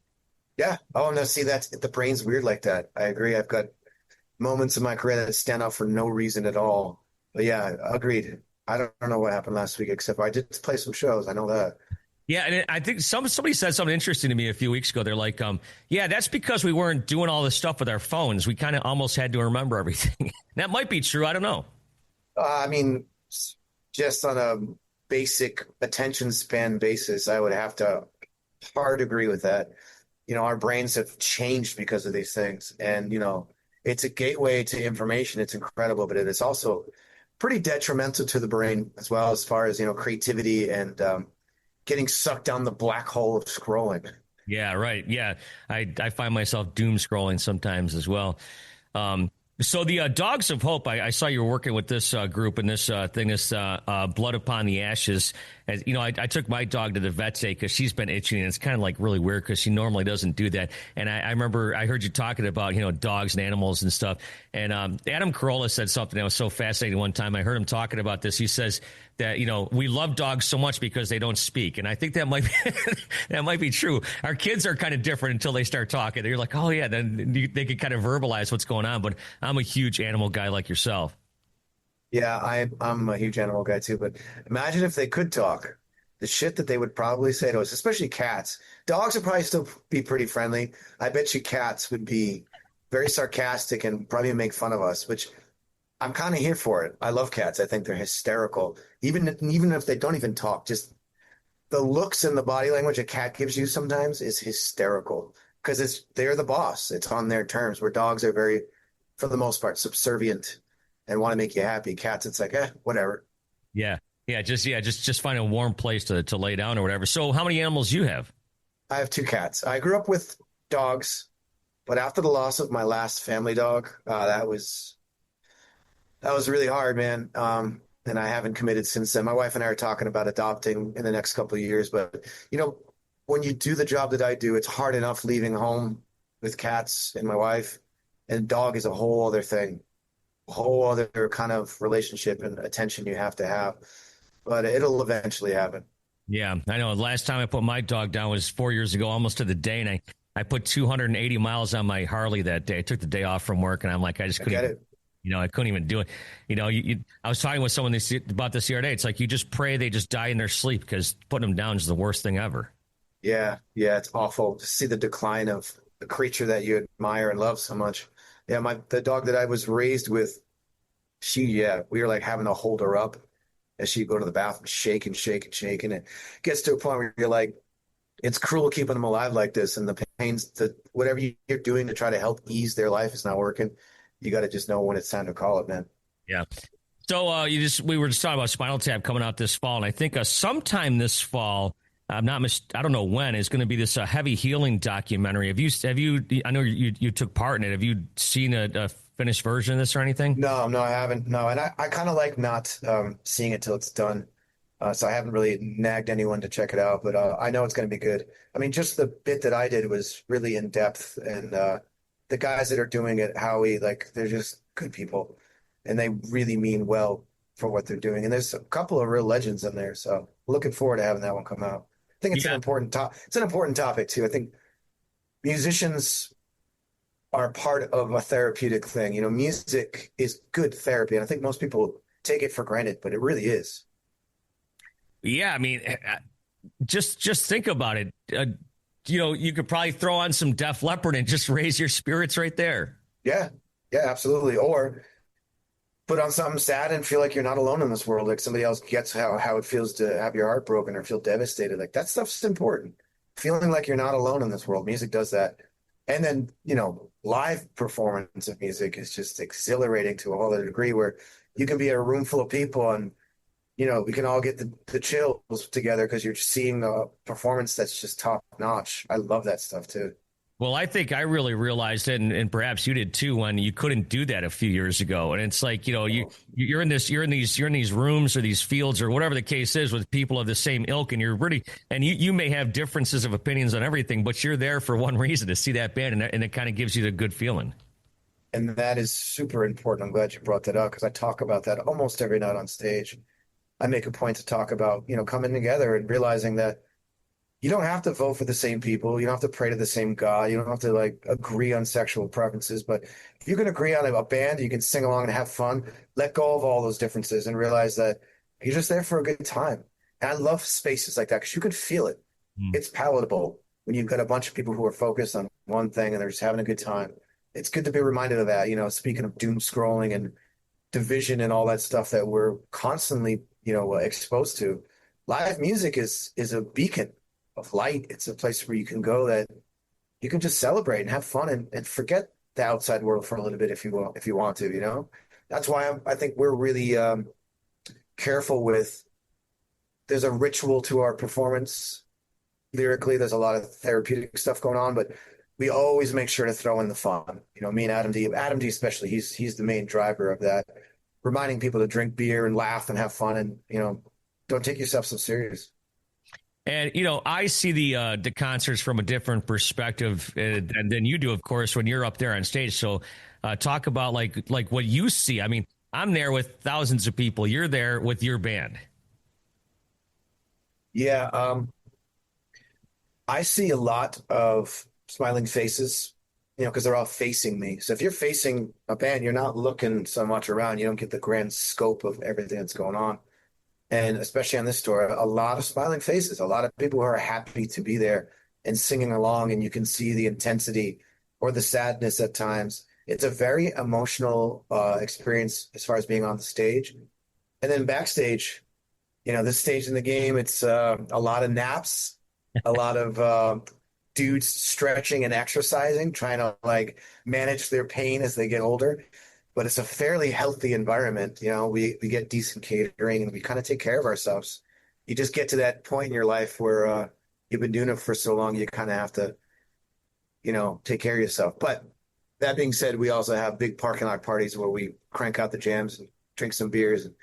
Yeah. Oh, no, see, the brain's weird like that. I agree. I've got moments in my career that stand out for no reason at all. But yeah, agreed. I don't know what happened last week, except I did play some shows. I know that. Yeah, and I think somebody said something interesting to me a few weeks ago. They're like, yeah, that's because we weren't doing all this stuff with our phones. We kind of almost had to remember everything. That might be true. I don't know. I mean, just on a basic attention span basis, I would have to hard agree with that. Our brains have changed because of these things. And, it's a gateway to information. It's incredible, but it is also pretty detrimental to the brain as well, as far as, creativity and getting sucked down the black hole of scrolling. Yeah, right. Yeah, I find myself doom scrolling sometimes as well. So the Dogs of Hope, I saw you were working with this group and this thing, this Blood Upon the Ashes. As, I took my dog to the vet today because she's been itching, and it's kind of like really weird because she normally doesn't do that. And I remember I heard you talking about, dogs and animals and stuff. And Adam Carolla said something that was so fascinating one time. I heard him talking about this. He says that, we love dogs so much because they don't speak. And I think that might be, that might be true. Our kids are kind of different until they start talking. They're like, oh, yeah, then they can kind of verbalize what's going on. But I'm a huge animal guy like yourself. Yeah, I'm a huge animal guy too, but imagine if they could talk. The shit that they would probably say to us, especially cats. Dogs would probably still be pretty friendly. I bet you cats would be very sarcastic and probably make fun of us, which I'm kind of here for it. I love cats. I think they're hysterical. Even if they don't even talk, just the looks and the body language a cat gives you sometimes is hysterical because they're the boss. It's on their terms, where dogs are very, for the most part, subservient and want to make you happy. Cats, it's like, whatever. Yeah. Just find a warm place to lay down or whatever. So how many animals do you have? I have 2 cats. I grew up with dogs, but after the loss of my last family dog, that was really hard, man. And I haven't committed since then. My wife and I are talking about adopting in the next couple of years. But, when you do the job that I do, it's hard enough leaving home with cats and my wife. And dog is a whole other thing. Whole other kind of relationship and attention you have to have, but it'll eventually happen. Yeah, I know. The last time I put my dog down was 4 years ago, almost to the day, and I put 280 miles on my Harley that day. I took the day off from work, and I'm like, I just couldn't. I couldn't even do it. I was talking with someone about this the other day. It's like you just pray they just die in their sleep because putting them down is the worst thing ever. Yeah, it's awful to see the decline of a creature that you admire and love so much. Yeah, the dog that I was raised with, we were like having to hold her up as she'd go to the bathroom, shaking. It gets to a point where you're like, it's cruel keeping them alive like this, and the pains, whatever you're doing to try to help ease their life is not working. You got to just know when it's time to call it, man. Yeah. So we were just talking about Spinal Tap coming out this fall, and I think sometime this fall I don't know when, is going to be this heavy healing documentary. Have you, I know you took part in it. Have you seen a finished version of this or anything? No, I haven't. No, and I kind of like not seeing it till it's done. So I haven't really nagged anyone to check it out, but I know it's going to be good. I mean, just the bit that I did was really in depth, and the guys that are doing it, Howie, like they're just good people, and they really mean well for what they're doing. And there's a couple of real legends in there, so looking forward to having that one come out. I think it's an important It's an important topic too. I think musicians are part of a therapeutic thing. You know, music is good therapy, and I think most people take it for granted, but it really is. Yeah, I mean, just think about it. You could probably throw on some Def Leppard and just raise your spirits right there. Yeah, absolutely. Or put on something sad and feel like you're not alone in this world. Like somebody else gets how it feels to have your heart broken or feel devastated. Like that stuff's important. Feeling like you're not alone in this world. Music does that. And then, live performance of music is just exhilarating to a whole other degree where you can be in a room full of people and, we can all get the chills together because you're seeing a performance that's just top notch. I love that stuff too. Well, I think I really realized it, and perhaps you did too, when you couldn't do that a few years ago. And it's like, you're in these rooms or these fields or whatever the case is with people of the same ilk, and you may have differences of opinions on everything, but you're there for one reason, to see that band, and it kind of gives you the good feeling. And that is super important. I'm glad you brought that up because I talk about that almost every night on stage. I make a point to talk about, coming together and realizing that you don't have to vote for the same people. You don't have to pray to the same God. You don't have to agree on sexual preferences. But if you can agree on a band, you can sing along and have fun. Let go of all those differences and realize that you're just there for a good time. And I love spaces like that because you can feel it. It's palatable when you've got a bunch of people who are focused on one thing and they're just having a good time. It's good to be reminded of that. Speaking of doom scrolling and division and all that stuff that we're constantly, exposed to, live music is a beacon of light. It's a place where you can go that you can just celebrate and have fun and forget the outside world for a little bit if you want to. That's why I think we're really careful with. There's a ritual to our performance lyrically. There's a lot of therapeutic stuff going on, but we always make sure to throw in the fun. Me and Adam D especially, he's the main driver of that, reminding people to drink beer and laugh and have fun and don't take yourself so serious. And, I see the concerts from a different perspective than you do, of course, when you're up there on stage. So talk about like what you see. I mean, I'm there with thousands of people. You're there with your band. Yeah. I see a lot of smiling faces, because they're all facing me. So if you're facing a band, you're not looking so much around. You don't get the grand scope of everything that's going on. And especially on this tour, a lot of smiling faces, a lot of people who are happy to be there and singing along, and you can see the intensity or the sadness at times. It's a very emotional experience as far as being on the stage. And then backstage, this stage in the game, it's a lot of naps, a lot of dudes stretching and exercising, trying to manage their pain as they get older. But it's a fairly healthy environment. We get decent catering and we kind of take care of ourselves. You just get to that point in your life where you've been doing it for so long, you kind of have to, take care of yourself. But that being said, we also have big parking lot parties where we crank out the jams and drink some beers. And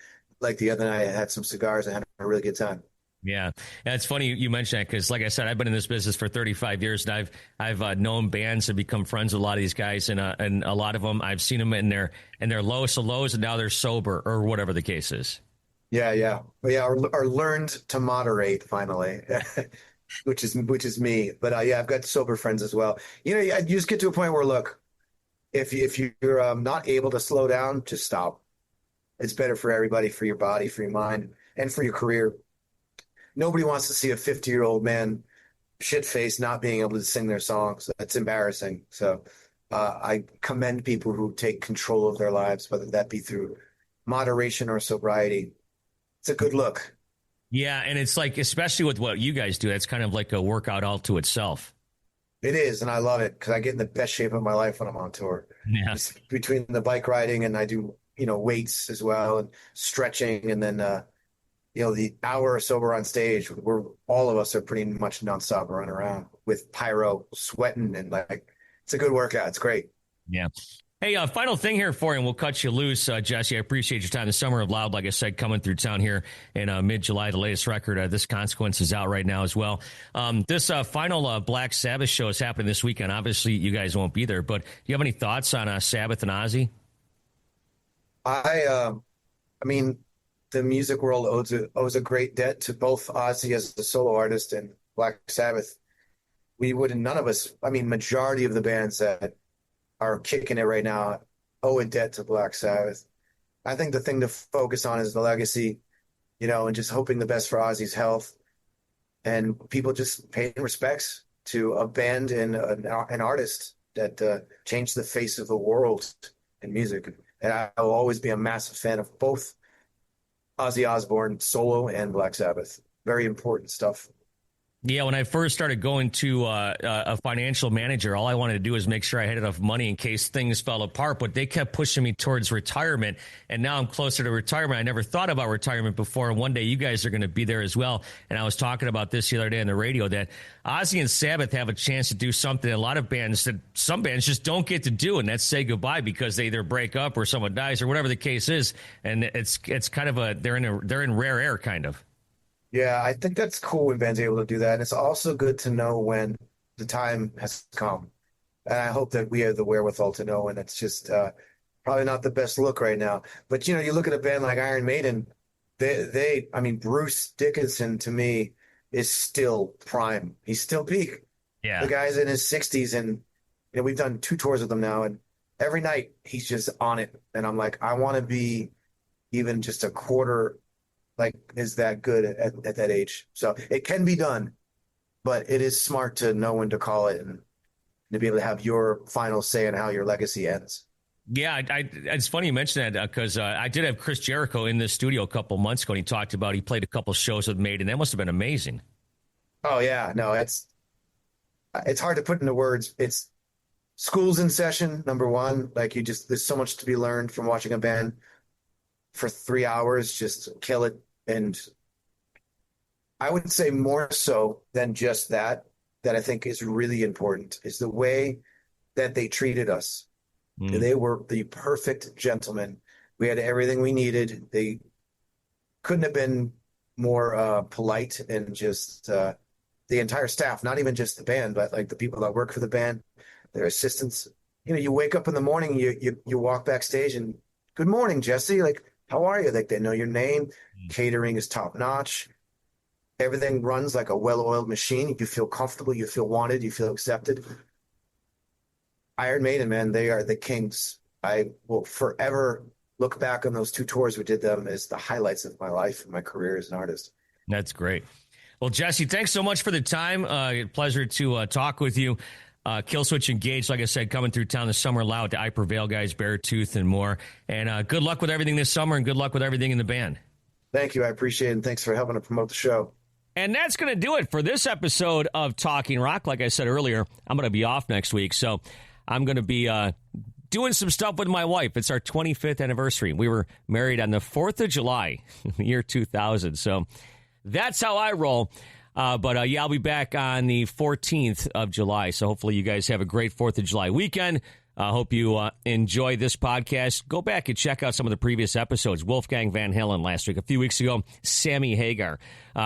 like the other night, I had some cigars and had a really good time. Yeah, it's funny you mention that because, like I said, I've been in this business for 35 years, and I've known bands and become friends with a lot of these guys, and a lot of them I've seen them in their lowest of lows, and now they're sober or whatever the case is. Yeah, or learned to moderate finally, which is me. But I've got sober friends as well. You just get to a point where look, if you're not able to slow down, just stop. It's better for everybody, for your body, for your mind, and for your career. Nobody wants to see a 50-year-old man shit-faced not being able to sing their songs. That's embarrassing. So I commend people who take control of their lives, whether that be through moderation or sobriety. It's a good look. Yeah, and it's especially with what you guys do, it's kind of like a workout all to itself. It is, and I love it because I get in the best shape of my life when I'm on tour. Yeah. Between the bike riding and I do, weights as well and stretching and then the hour or so we're on stage, all of us are pretty much nonstop running around with pyro, sweating, and like, it's a good workout. It's great. Yeah. Hey, final thing here for you, and we'll cut you loose, Jesse. I appreciate your time. The Summer of Loud, like I said, coming through town here in mid-July. The latest record, This Consequence, is out right now as well. This final Black Sabbath show is happening this weekend. Obviously, you guys won't be there, but do you have any thoughts on Sabbath and Ozzy? I mean, the music world owes a great debt to both Ozzy as a solo artist and Black Sabbath. None of us, majority of the bands that are kicking it right now owe a debt to Black Sabbath. I think the thing to focus on is the legacy, and just hoping the best for Ozzy's health, and people just paying respects to a band and an artist that changed the face of the world in music. And I will always be a massive fan of both Ozzy Osbourne solo and Black Sabbath. Very important stuff. Yeah, when I first started going to a financial manager, all I wanted to do was make sure I had enough money in case things fell apart, but they kept pushing me towards retirement, and now I'm closer to retirement. I never thought about retirement before, and one day you guys are going to be there as well. And I was talking about this the other day on the radio, that Ozzy and Sabbath have a chance to do something some bands just don't get to do, and that's say goodbye because they either break up or someone dies or whatever the case is, and it's kind of they're in rare air kind of. Yeah, I think that's cool when bands are able to do that. And it's also good to know when the time has come. And I hope that we have the wherewithal to know when it's just probably not the best look right now. But, you look at a band like Iron Maiden, Bruce Dickinson, to me, is still prime. He's still peak. Yeah. The guy's in his 60s, and we've done 2 tours with him now, and every night he's just on it. And I'm like, I want to be even just a quarter is that good at that age. So it can be done, but it is smart to know when to call it and to be able to have your final say on how your legacy ends. Yeah, it's funny you mentioned that because I did have Chris Jericho in the studio a couple months ago, and he talked about he played a couple shows with Maiden. That must have been amazing. Oh, yeah. No, it's hard to put into words. It's school's in session, number one. There's so much to be learned from watching a band for 3 hours, just kill it. And I would say more so than just that I think is really important is the way that they treated us. They were the perfect gentlemen. We had everything we needed. They couldn't have been more polite, and just the entire staff, not even just the band, but like the people that work for the band, their assistants. You wake up in the morning, you walk backstage and good morning, Jesse. How are you? They know your name. Catering is top notch. Everything runs like a well-oiled machine. You feel comfortable. You feel wanted. You feel accepted. Iron Maiden, man, they are the kings. I will forever look back on those 2 tours we did them as the highlights of my life and my career as an artist. That's great. Well, Jesse, thanks so much for the time. Pleasure to talk with you. Killswitch Engaged, like I said, coming through town this summer. Loud to I Prevail guys, Beartooth, and more. And good luck with everything this summer, and good luck with everything in the band. Thank you. I appreciate it, and thanks for helping to promote the show. And that's going to do it for this episode of Talking Rock. Like I said earlier, I'm going to be off next week, so I'm going to be doing some stuff with my wife. It's our 25th anniversary. We were married on the 4th of July, year 2000. So that's how I roll. But I'll be back on the 14th of July. So hopefully you guys have a great 4th of July weekend. I hope you enjoy this podcast. Go back and check out some of the previous episodes. Wolfgang Van Halen last week. A few weeks ago, Sammy Hagar.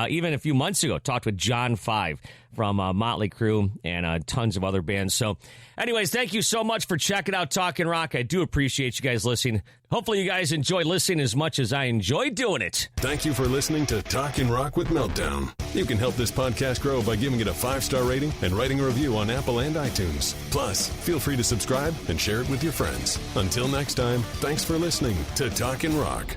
Even a few months ago, talked with John Five from Motley Crue and tons of other bands. So anyways, thank you so much for checking out Talkin Rock. I do appreciate you guys listening. Hopefully you guys enjoy listening as much as I enjoy doing it. Thank you for listening to Talkin Rock with Meltdown. You can help this podcast grow by giving it a 5-star rating and writing a review on Apple and iTunes. Plus, feel free to subscribe and share it with your friends. Until next time, thanks for listening to Talkin Rock.